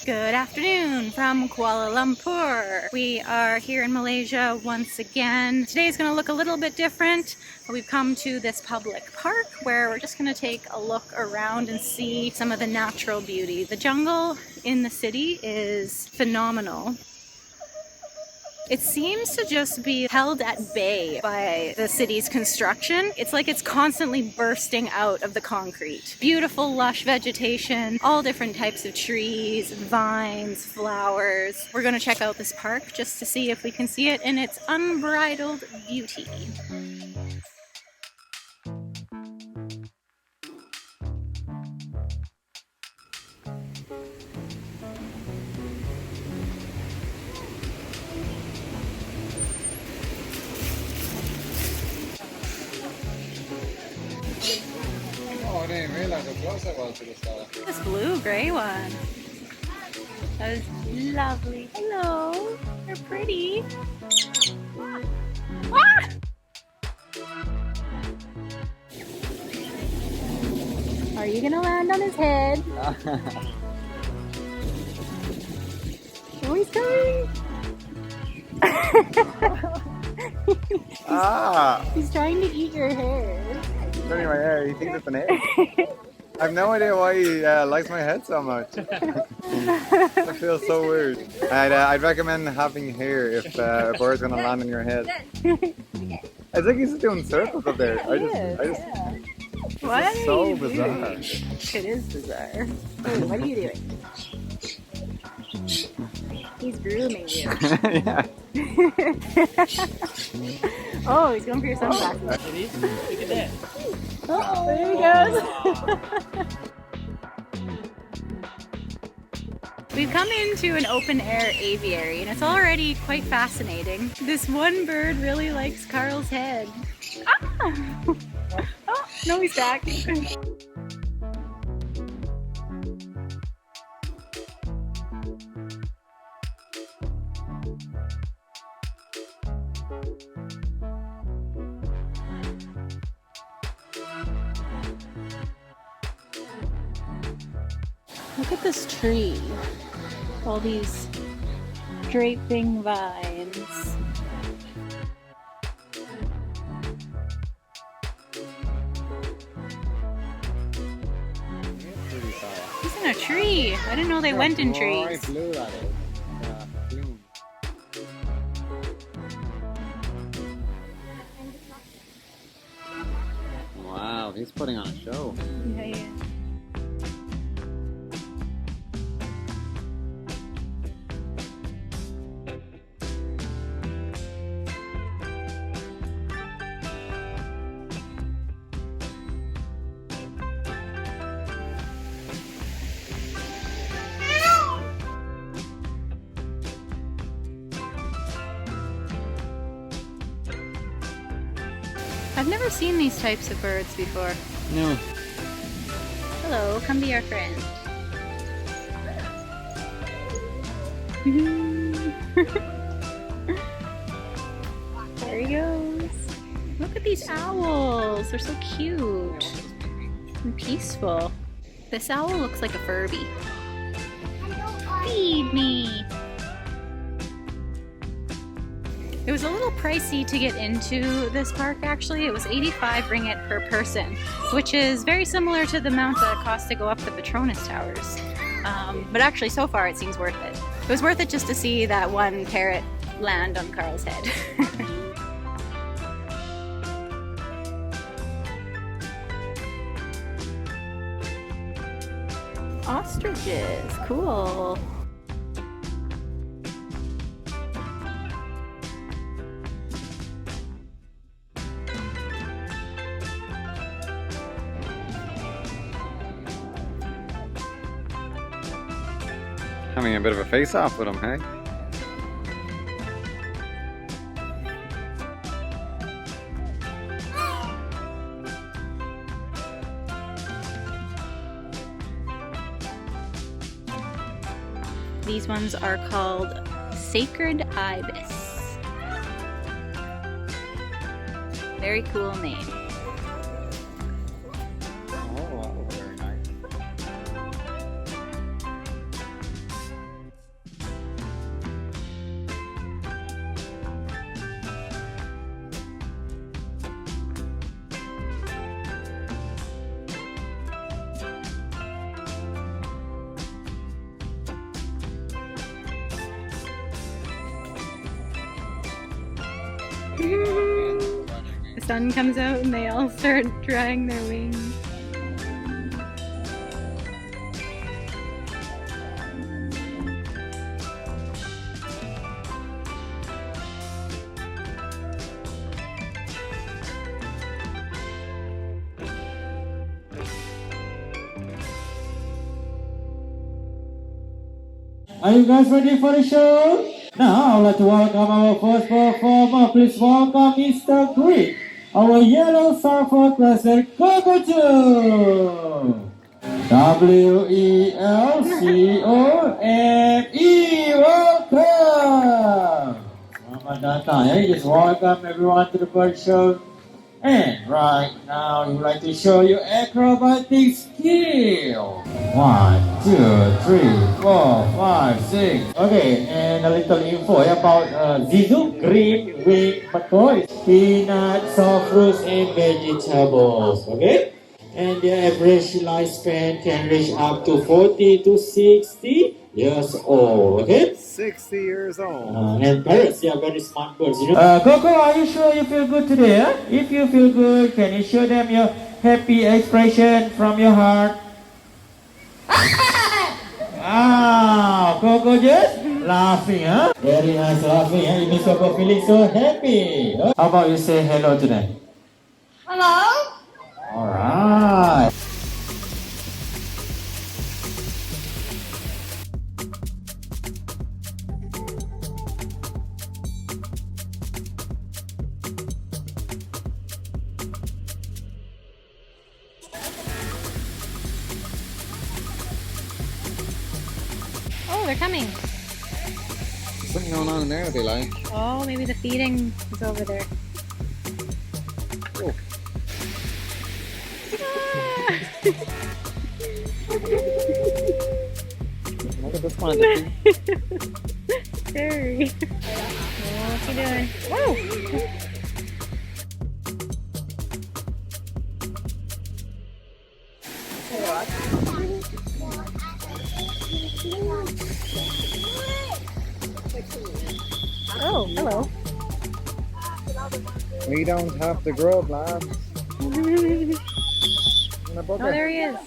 Good afternoon from Kuala Lumpur. We are here in Malaysia once again. Today's going to look a little bit different. We've come to this public park where we're just going to take a look around and see some of the natural beauty. The jungle in the city is phenomenal. It seems to just be held at bay by the city's construction. It's like it's constantly bursting out of the concrete. Beautiful, lush vegetation, all different types of trees, vines, flowers. We're gonna check out this park just to see if we can see it in its unbridled beauty. I didn't realize how close I was to the star. This blue-gray one. That is lovely. Hello, you're pretty. Ah! Are you gonna land on his head? Oh, he's coming! He's trying to eat your hair. Turning my hair, you think that's an egg? I have no idea why he likes my head so much. It feels so weird. I'd recommend having hair if a bird's gonna land on your head. I think he's doing circles up there. What It's are so you bizarre. doing? It is bizarre. Wait, what are you doing? He's grooming you. Yeah. Oh, he's going for your sunglasses. Look at that. Oh, there he goes. We've come into an open air aviary and it's already quite fascinating. This one bird really likes Carl's head. Ah! Oh, no, he's back. Look at this tree. All these draping vines. He's in a tree. I didn't know they went in trees. Blue at it. Bloom. Wow, he's putting on a show. Yeah. I've never seen these types of birds before. No. Hello, come be our friend. There he goes. Look at these owls. They're so cute and peaceful. This owl looks like a Furby. Feed me. It was a little pricey to get into this park actually. It was 85 ringgit per person, which is very similar to the amount that it costs to go up the Petronas Towers. But actually so far it seems worth it. It was worth it just to see that one parrot land on Carl's head. Ostriches, cool. Having a bit of a face-off with him, hey? These ones are called sacred ibis. Very cool name. Oh, very nice. sun comes out and they all start drying their wings. Are you guys ready for the show? Now, I'd like to welcome our first performer. Please welcome Mr. Green, our yellow surfer classic cockatoo. WELCOME, welcome! Selamat datang. Just welcome everyone to the bird show. And right now, we would like to show you acrobatic skill. 1, 2, 3, 4, 5, 6. Okay, and a little info about Zizu, green wing McCoy, peanut, soft fruits, and vegetables. Okay, and the average lifespan can reach up to 40 to 60 years old. Okay. 60 years old. And parrots, they are very smart birds, you know. Coco, are you sure you feel good today? Huh? If you feel good, can you show them your happy expression from your heart? Wow, Coco just laughing, huh? Very nice laughing, huh? It means Coco feeling so happy. How about you say hello to them? Hello? Alright. Oh, they're coming. Something going on in there, they like. Oh, maybe the feeding is over there. Oh. Ah! Look at this one. Scary. What's he doing? Whoa! Oh, hello. We don't have to grub, lads. Oh, there he is.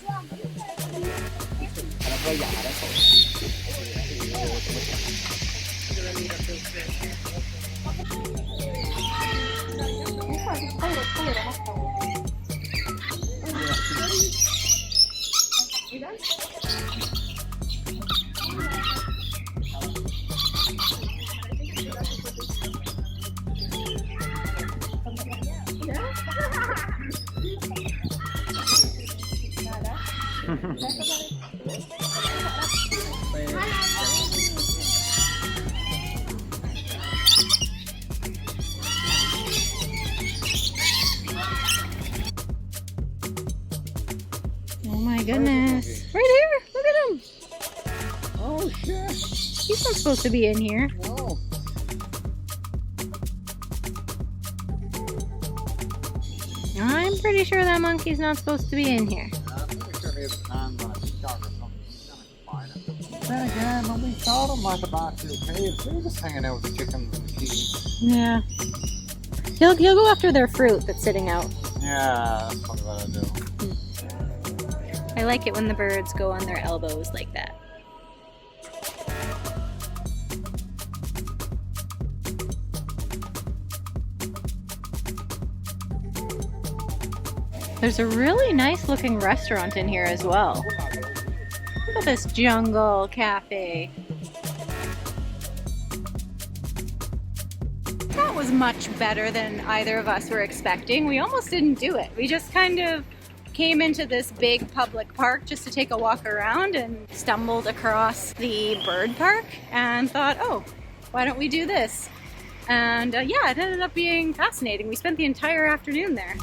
Oh my goodness. Right here! Look at him! Oh shit! He's not supposed to be in here. No. I'm pretty sure that monkey's not supposed to be in here. I'm pretty sure he has his hands on a peacock or something. He's gonna find it. Then again, when we saw them at the back of the cave, they were just hanging out with the chickens and the geese. Yeah. He'll go after their fruit that's sitting out. Yeah, that's probably what I'll do. I like it when the birds go on their elbows like that. There's a really nice looking restaurant in here as well. Look at this jungle cafe. That was much better than either of us were expecting. We almost didn't do it. We just kind of came into this big public park just to take a walk around and stumbled across the bird park and thought, oh, why don't we do this? And yeah, it ended up being fascinating. We spent the entire afternoon there.